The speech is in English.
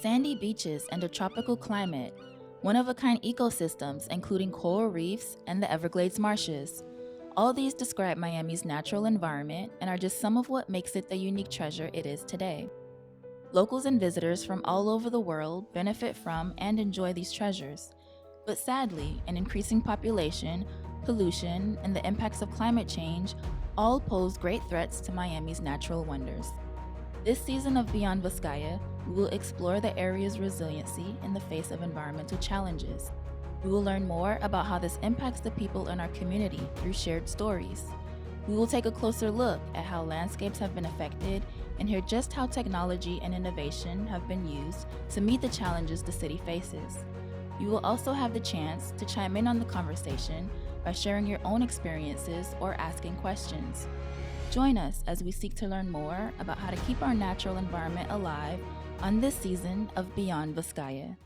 sandy beaches and a tropical climate, one-of-a-kind ecosystems including coral reefs and the Everglades marshes. All these describe Miami's natural environment and are just some of what makes it the unique treasure it is today. Locals and visitors from all over the world benefit from and enjoy these treasures. But sadly, an increasing population, pollution, and the impacts of climate change all pose great threats to Miami's natural wonders. This season of Beyond Vizcaya, we will explore the area's resiliency in the face of environmental challenges. We will learn more about how this impacts the people in our community through shared stories. We will take a closer look at how landscapes have been affected and hear just how technology and innovation have been used to meet the challenges the city faces. You will also have the chance to chime in on the conversation by sharing your own experiences or asking questions. Join us as we seek to learn more about how to keep our natural environment alive on this season of Beyond Vizcaya.